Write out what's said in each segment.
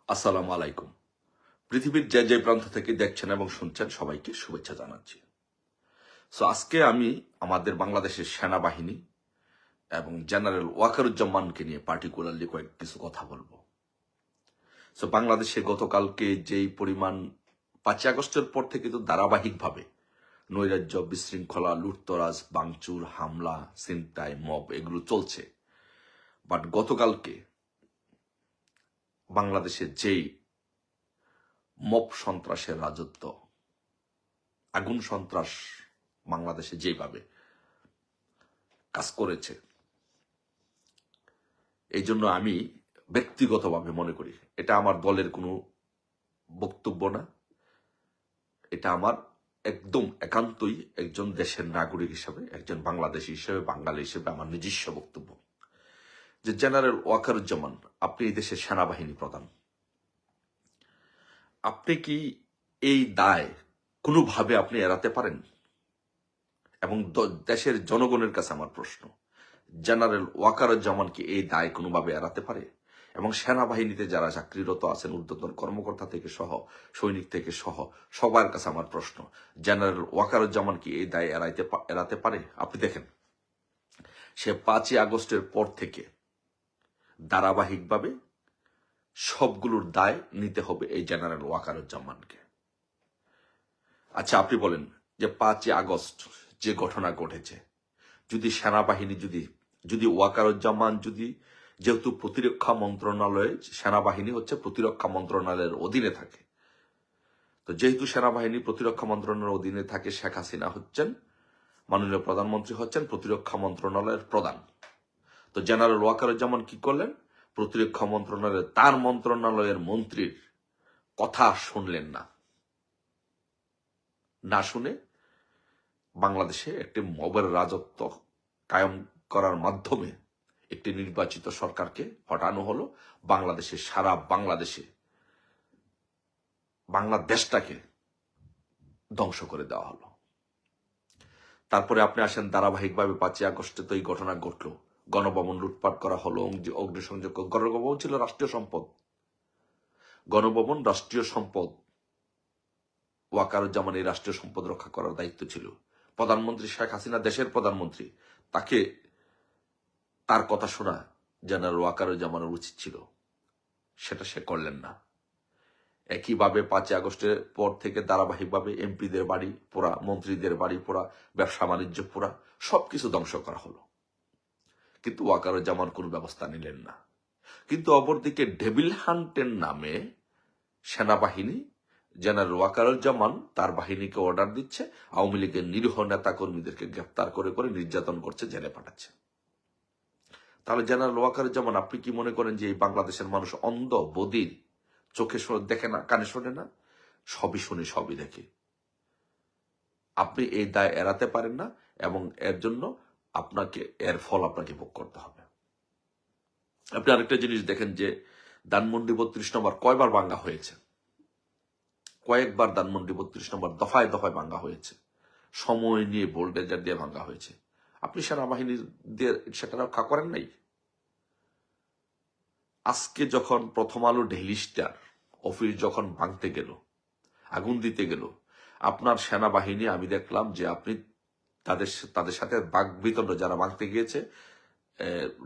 আসসালামু আলাইকুম। পৃথিবীর যে যে প্রান্ত থেকে দেখছেন এবং শুনছেন সবাইকে শুভেচ্ছা জানাচ্ছি। আজকে আমি আমাদের বাংলাদেশের সেনাবাহিনী এবং জেনারেল ওয়াকারুজ্জামানকে নিয়ে পার্টিকুলারলি কিছু কথা বলবো। বাংলাদেশে গতকালকে যেই পরিমাণ 5 আগস্টের পর থেকে তো ধারাবাহিকভাবে নৈরাজ্য, বিশৃঙ্খলা, লুটতরাজ, ভাঙচুর, হামলা, ছিনতাই, মব এগুলো চলছে। বাট গতকালকে বাংলাদেশে যেই মব সন্ত্রাসের রাজত্ব, আগুন সন্ত্রাস বাংলাদেশে যেভাবে কাজ করেছে, এই জন্য আমি ব্যক্তিগতভাবে মনে করি এটা আমার দলের কোনো বক্তব্য না, এটা আমার একদম একান্তই একজন দেশের নাগরিক হিসেবে, একজন বাংলাদেশী হিসেবে, বাঙালি হিসেবে আমার নিজস্ব বক্তব্য যে জেনারেল ওয়াকারুজ্জামান, আপনি এই দেশের সেনাবাহিনী প্রধান, আপনি কি এই দায় কোনোভাবে আপনি এড়াতে পারেন? এবং দেশের জনগণের কাছে আমার প্রশ্ন, জেনারেল ওয়াকারুজ্জামান কি এই দায় কোনোভাবে এড়াতে পারে? এবং সেনাবাহিনীতে যারা চাকরিরত আছেন, ঊর্ধ্বতন কর্মকর্তা থেকে সহ, সৈনিক থেকে সহ, সবার কাছে আমার প্রশ্ন, জেনারেল ওয়াকারুজ্জামান কি এই দায় এড়াতে পারে? আপনি দেখেন, সে 5ই আগস্টের পর থেকে ধারাবাহিকভাবে সবগুলোর দায় নিতে হবে এই জেনারেল ওয়াকারুজ্জামানকে। আচ্ছা, আপনি বলেন যে 5ই আগস্ট যে ঘটনা ঘটেছে, যদি সেনাবাহিনী যদি ওয়াকারুজ্জামান যেহেতু প্রতিরক্ষা মন্ত্রণালয়ে, সেনাবাহিনী হচ্ছে প্রতিরক্ষা মন্ত্রণালয়ের অধীনে থাকে, তো যেহেতু সেনাবাহিনী প্রতিরক্ষা মন্ত্রণালয়ের অধীনে থাকে, শেখ হাসিনা হচ্ছেন, মাননীয় প্রধানমন্ত্রী হচ্ছেন প্রতিরক্ষা মন্ত্রণালয়ের প্রধান। তো জেনারেল ওয়াকারুজ্জামান কি করলেন? প্রতিরক্ষা মন্ত্রণালয়ের, তার মন্ত্রণালয়ের মন্ত্রীর কথা শুনলেন না শুনে বাংলাদেশে একটি মবের রাজত্ব কায়েম করার মাধ্যমে একটি নির্বাচিত সরকারকে হটানো হলো। সারা বাংলাদেশটাকে ধ্বংস করে দেওয়া হলো। তারপরে আপনি আসেন ধারাবাহিকভাবে 5ই আগস্টে তো এই ঘটনা ঘটলো, গণভবন লুটপাট করা হলো, অগ্নিসংযোগ। গণভবন ছিল রাষ্ট্রীয় সম্পদ, গণভবন রাষ্ট্রীয় সম্পদ, ওয়াকারুজ্জামান এই রাষ্ট্রীয় সম্পদ রক্ষা করার দায়িত্ব ছিল। প্রধানমন্ত্রী শেখ হাসিনা দেশের প্রধানমন্ত্রী, তার কথা শোনা জেনারেল ওয়াকারুজ্জামানের উচিত ছিল, সেটা সে করলেন না। একইভাবে 5ই আগস্টের পর থেকে ধারাবাহিকভাবে এমপিদের বাড়ি পোড়া, মন্ত্রীদের বাড়ি পোড়া, ব্যবসা বাণিজ্য পোড়া, সবকিছু ধ্বংস করা হলো, কিন্তু ওয়াকারুজ্জামান কোনো ব্যবস্থা নিলেন না। কিন্তু অপরদিকে ডেভিল হান্টের নামে সেনাবাহিনী, জেনারেল ওয়াকারুজ্জামান তার বাহিনীকে অর্ডার দিচ্ছে, আওয়ামী লীগের নিরীহ নেতা কর্মীদেরকে গ্রেপ্তার করে করে নির্যাতন করছে, জেলে পাঠাচ্ছে। তাহলে জেনারেল ওয়াকারুজ্জামান, আপনি কি মনে করেন যে এই বাংলাদেশের মানুষ অন্ধ, বধির, চোখে দেখে না, কানে শোনে না? সবই শুনে, সবই দেখে। আপনি এই দায় এড়াতে পারেন না, এবং এর জন্য এর ফল আপনাকে ভোগ করতে হবে। আপনি আরেকটা জিনিস দেখেন যে ধানমন্ডি 32 নম্বর কয়বার ভাঙ্গা হয়েছে? কয়েকবার ধানমন্ডি 32 নম্বর দফায় দফায় ভাঙ্গা হয়েছে, সময় নিয়ে বোল্ডেজার দিয়ে ভাঙ্গা হয়েছে। আপনি সেনাবাহিনী দিয়ে সেটা রক্ষা করেন নাই। আজকে যখন প্রথম আলো ডেইলি স্টার অফিস যখন ভাঙতে গেল, আগুন দিতে গেল, আপনার সেনাবাহিনী, আমি দেখলাম যে আপনি তাদের সাথে বাকবিতণ্ড, যারা ভাঙতে গিয়েছে,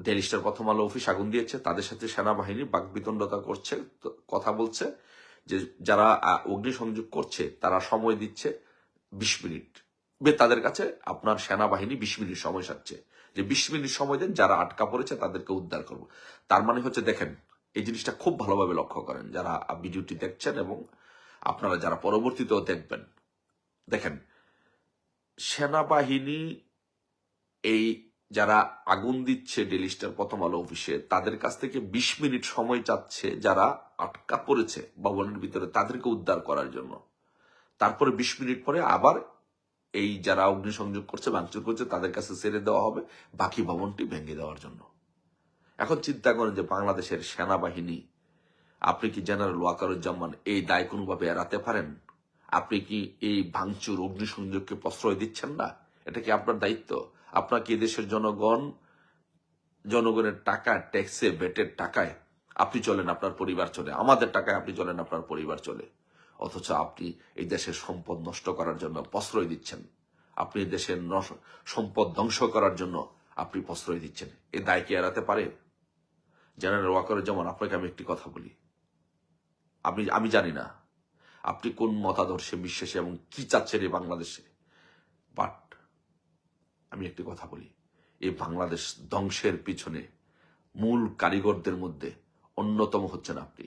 ডেইলি স্টার প্রথম আলো অফিস আগুন দিয়েছে, তাদের সাথে সেনাবাহিনী বাকবিতণ্ডতা করছে, কথা বলছে যে যারা অগ্নিসংযোগ করছে তারা সময় দিচ্ছে 20 মিনিট, তাদের কাছে আপনার সেনাবাহিনী 20 মিনিট সময় চাচ্ছে যে 20 মিনিট সময় দেন, যারা আটকা পড়েছে তাদেরকে উদ্ধার করব। তার মানে হচ্ছে, দেখেন, এই জিনিসটা খুব ভালোভাবে লক্ষ্য করেন যারা ভিডিওটি দেখছেন এবং আপনারা যারা পরবর্তীতেও দেখবেন। দেখেন, সেনাবাহিনী এই যারা আগুন দিচ্ছে ডেইলি স্টার প্রথম আলো অফিসে, তাদের কাছ থেকে 20 মিনিট সময় চাচ্ছে যারা আটকা পড়েছে ভবনের ভিতরে তাদেরকে উদ্ধার করার জন্য। তারপরে 20 মিনিট পরে আবার এই যারা অগ্নিসংযোগ করছে, ভাঙচুর করছে, তাদের কাছে ছেড়ে দেওয়া হবে বাকি ভবনটি ভেঙে দেওয়ার জন্য। এখন চিন্তা করেন যে বাংলাদেশের সেনাবাহিনী, আপনি কি জেনারেল ওয়াকারুজ্জামান এই দায় কোনোভাবে এড়াতে পারেন? আপনি কি এই ভাঙচুর, অগ্নিসংযোগকে প্রশ্রয় দিচ্ছেন না? এটা কি আপনার দায়িত্ব? আপনার কি দেশের জনগণের টাকা, ট্যাক্সে, ভ্যাটের টাকায় আপনি চলেন, আপনার পরিবার চলে, আমাদের টাকায় আপনি চলেন, আপনার পরিবার চলে। অথচ আপনি এই দেশের সম্পদ নষ্ট করার জন্য প্রশ্রয় দিচ্ছেন। আপনি দেশের সম্পদ ধ্বংস করার জন্য আপনি প্রশ্রয় দিচ্ছেন। এই দায় কি এড়াতে পারে? জেনারেল ওয়াকারুজ্জামান, আপনাকে আমি একটি কথা বলি। আমি জানি না আপনি কোন মতাদর্শে বিশ্বাসী এবং কি চাচ্ছেন এই বাংলাদেশে, বাট আমি একটি কথা বলি, এই বাংলাদেশ ধ্বংসের পিছনে মূল কারিগরদের মধ্যে অন্যতম হচ্ছেন আপনি।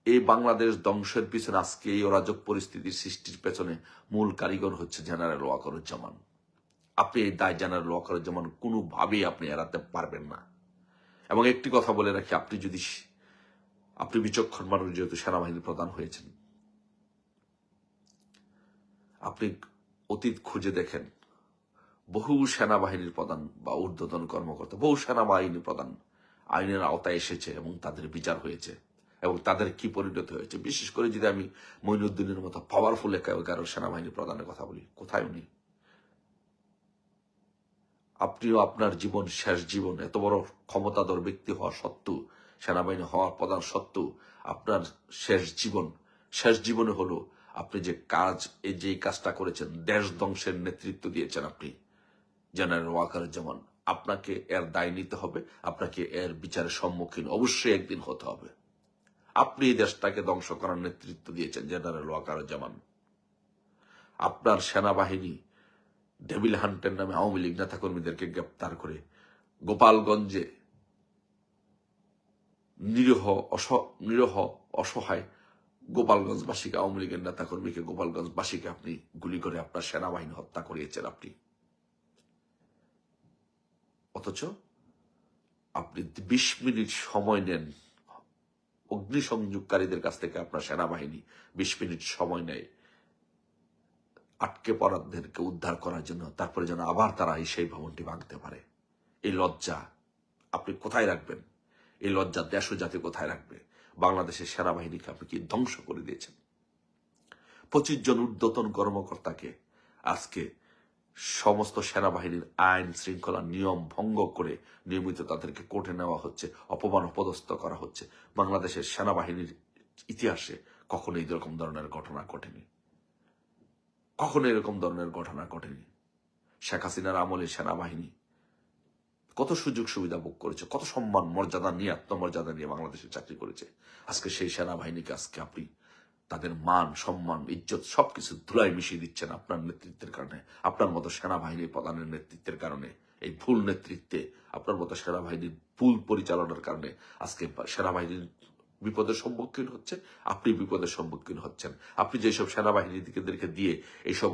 এই বাংলাদেশ ধ্বংসের পিছনে আজকে এই অরাজক পরিস্থিতির সৃষ্টির পেছনে মূল কারিগর হচ্ছে জেনারেল ওয়াকারুজ্জামান। আপনি এই দায় জেনারেল ওয়াকারুজ্জামান কোনোভাবেই আপনি এড়াতে পারবেন না। এবং একটি কথা বলে রাখি, আপনি বিচক্ষণ মানুষ, যেহেতু সেনাবাহিনীর প্রধান হয়েছেন, আপনি অতীত খুঁজে দেখেন, বহু সেনাবাহিনীর প্রধান বা ঊর্ধ্বতন কর্মকর্তা, বহু সেনাবাহিনী প্রধান আইনের আওতায় এসেছে এবং তাদের বিচার হয়েছে এবং তাদের কি পরিণত হয়েছে। বিশেষ করে যদি আমি মঈনুদ্দিনের মতো পাওয়ারফুল কারো সেনাবাহিনী প্রধানের কথা বলি, কোথায় উনি? আপনিও আপনার জীবন, শেষ জীবন, এত বড় ক্ষমতাধর ব্যক্তি হওয়া সত্ত্বেও, সেনাবাহিনী হওয়ার প্রধান সত্ত্বেও, আপনার শেষ জীবনে হলো আপনি যেই কাজটা করেছেন, দেশ ধ্বংসের নেতৃত্ব দিয়েছেন আপনি জেনারেল ওয়াকারুজ্জামান। আপনাকে এর দায় নিতে হবে, আপনাকে এর বিচারের সম্মুখীন অবশ্যই একদিন হতে হবে। আপনি এই দেশটাকে ধ্বংস করার নেতৃত্ব দিয়েছেন জেনারেল ওয়াকারুজ্জামান। আপনার সেনাবাহিনী ডেভিল হান্টের নামে আওয়ামী লীগ নেতাকর্মীদেরকে গ্রেপ্তার করে গোপালগঞ্জে নিরীহ অসহায় গোপালগঞ্জবাসীকে, আওয়ামী লীগের নেতাকর্মীকে, গোপালগঞ্জবাসীকে আপনি গুলি করে আপনার সেনাবাহিনী হত্যা করিয়েছেন আপনি। অথচ আপনি 20 মিনিট সময় নেন, অগ্নিসংযোগকারীদের কাছ থেকে আপনার সেনাবাহিনী 20 মিনিট সময় নেয় আটকে পড়াদেরকে উদ্ধার করার জন্য, তারপরে যেন আবার তারা সেই ভবনটি ভাঙতে পারে। এই লজ্জা আপনি কোথায় রাখবেন? এই লজ্জা দেশ ও জাতি কোথায় রাখবে? বাংলাদেশের সেনাবাহিনীকে আপনি কি ধ্বংস করে দিয়েছেন। 25 জন ঊর্ধ্বতন কর্মকর্তাকে আজকে সমস্ত সেনাবাহিনীর আইন শৃঙ্খলা নিয়ম ভঙ্গ করে নিয়মিত তাদেরকে কোর্টে নেওয়া হচ্ছে, অপমান অপদস্থ করা হচ্ছে। বাংলাদেশের সেনাবাহিনীর ইতিহাসে কখনো এরকম ধরনের ঘটনা ঘটেনি, কখনো এরকম ধরনের ঘটনা ঘটেনি। শেখ হাসিনার আমলে সেনাবাহিনী কত সুযোগ সুবিধা ভোগ করেছে, কত সম্মান মর্যাদা নিয়ে, আত্মমর্যাদা নিয়ে বাংলাদেশে চাকরি করেছে। আজকে সেই সেনাবাহিনীকে আজকে আপনি তাদের মান, সম্মান, ইজ্জত সবকিছু ধুলাই মিশিয়ে দিচ্ছেন আপনার নেতৃত্বের কারণে, আপনার মতো সেনাবাহিনী প্রধানের নেতৃত্বের কারণে, এই ভুল নেতৃত্বে, আপনার মতো সেনাবাহিনীর ভুল পরিচালনার কারণে আজকে সেনাবাহিনীর বিপদের সম্মুখীন হচ্ছে, আপনি বিপদের সম্মুখীন হচ্ছেন। আপনি যেসব সেনাবাহিনীদেরকে দিয়ে এইসব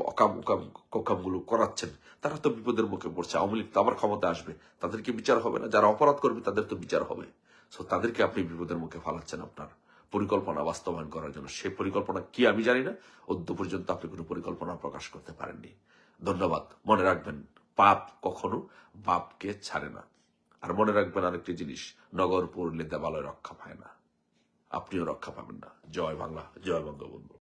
অকামগুলো করাচ্ছেন, তারা তো বিপদের মুখে পড়ছে। আওয়ামী লীগ তো আবার ক্ষমতা আসবে, তাদেরকে বিচার হবে না? যারা অপরাধ করবে তাদের তো বিচার হবে। সো তাদেরকে আপনি বিপদের মুখে ফালাচ্ছেন আপনার পরিকল্পনা বাস্তবায়ন করার জন্য। সেই পরিকল্পনা কি আমি জানি না, অদ্য পর্যন্ত আপনি কোনো পরিকল্পনা প্রকাশ করতে পারেননি। ধন্যবাদ। মনে রাখবেন, পাপ কখনো বাপকে ছাড়ে না। আর মনে রাখবেন আরেকটি জিনিস, নগর পড়লে দেবালয় রক্ষা পায় না, আপনিও রক্ষা পাবেন না। জয় বাংলা, জয় বঙ্গবন্ধু।